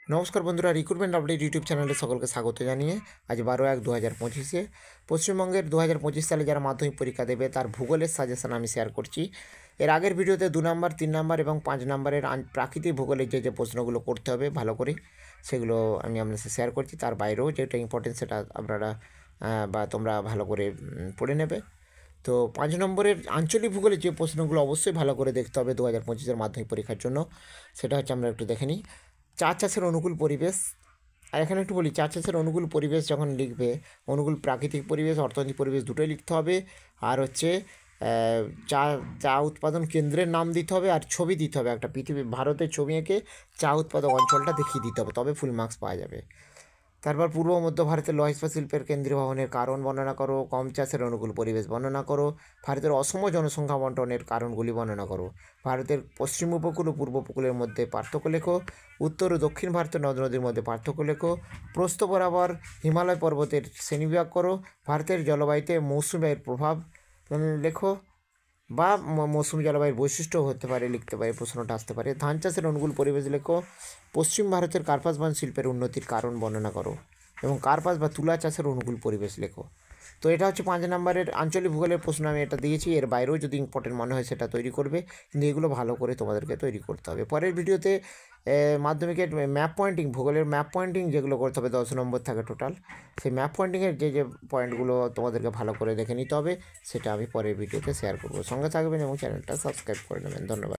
নমস্কার বন্ধুরা, recruitment update YouTube চ্যানেলে সকলকে স্বাগত জানিয়ে আজ 12/1/2025 পশ্চিমবঙ্গের 2025 সালে যারা মাধ্যমিক পরীক্ষা দেবে তার ভূগোলের সাজেশন আমি শেয়ার করছি। এর আগের ভিডিওতে 2 নম্বর, 3 নম্বর এবং 5 নম্বরের প্রাকৃতিক ভূগোলের যে প্রশ্নগুলো করতে হবে ভালো করে সেগুলো আমি আপনাদের সাথে শেয়ার করছি। তার বাইরেও যেটা ইম্পর্টেন্ট সেটা আপনারা বা তোমরা ভালো করে পড়ে নেবে। তো 5 নম্বরের আঞ্চলিক ভূগোলের যে প্রশ্নগুলো অবশ্যই ভালো করে দেখতে হবে 2025-এর মাধ্যমিক পরীক্ষার জন্য, সেটা হচ্ছে আমরা একটু দেখে নিই। চা চাষের অনুকূল পরিবেশ, আর এখানে একটু বলি চা চাষের অনুকূল পরিবেশ যখন লিখবে, অনুকূল প্রাকৃতিক পরিবেশ, অর্থনৈতিক পরিবেশ দুটোই লিখতে হবে। আর হচ্ছে চা চা উৎপাদন কেন্দ্রের নাম দিতে হবে আর ছবি দিতে হবে, একটা ভারতের ছবি এঁকে চা উৎপাদক অঞ্চলটা দেখিয়ে দিতে হবে, তবে ফুল মার্কস পাওয়া যাবে। তারপর পূর্ব মধ্য ভারতের লৌহ ইস্পাত শিল্পের কেন্দ্রীয় ভবনের কারণ বর্ণনা করো, কম চাষের অনুকূল পরিবেশ বর্ণনা করো, ভারতের অসম জনসংখ্যা বন্টনের কারণগুলি বর্ণনা করো, ভারতের পশ্চিম উপকূল ও পূর্ব উপকূলের মধ্যে পার্থক্য লেখো, উত্তর ও দক্ষিণ ভারতের নদ নদীর মধ্যে পার্থক্য লেখো, প্রস্থ বরাবর হিমালয় পর্বতের শ্রেণীবিভাগ করো, ভারতের জলবায়ুতে মৌসুমী বায়ুর প্রভাব লেখো বা মৌসুমী জলবায়ুর বৈশিষ্ট্য হতে পারে, লিখতে পারে, প্রশ্নটা আসতে পারে। ধান চাষের অনুকূল পরিবেশ লেখো, পশ্চিম ভারতের কার্পাস বন শিল্পের উন্নতির কারণ বর্ণনা করো এবং কার্পাস বা তুলা চাষের অনুকূল পরিবেশ লেখো। তো এটা হচ্ছে 5 নম্বরের আঞ্চলিক ভূগোলের প্রশ্ন, আমি এটা দিয়েছি। এর বাইরেও যদি ইম্পর্টেন্ট মনে হয় সেটা তৈরি করবে, কিন্তু এগুলো ভালো করে তোমাদেরকে তৈরি করতে হবে। পরের ভিডিওতে মাধ্যমিকের ম্যাপ পয়েন্টিং, ভূগোলের ম্যাপ পয়েন্টিং যেগুলো করতে হবে 10 নম্বর থাকে টোটাল, সেই ম্যাপ পয়েন্টিংয়ের যে পয়েন্টগুলো তোমাদেরকে ভালো করে দেখে নিতে হবে সেটা আমি পরের ভিডিওতে শেয়ার করবো। সঙ্গে থাকবেন এবং চ্যানেলটা সাবস্ক্রাইব করে নেবেন। ধন্যবাদ।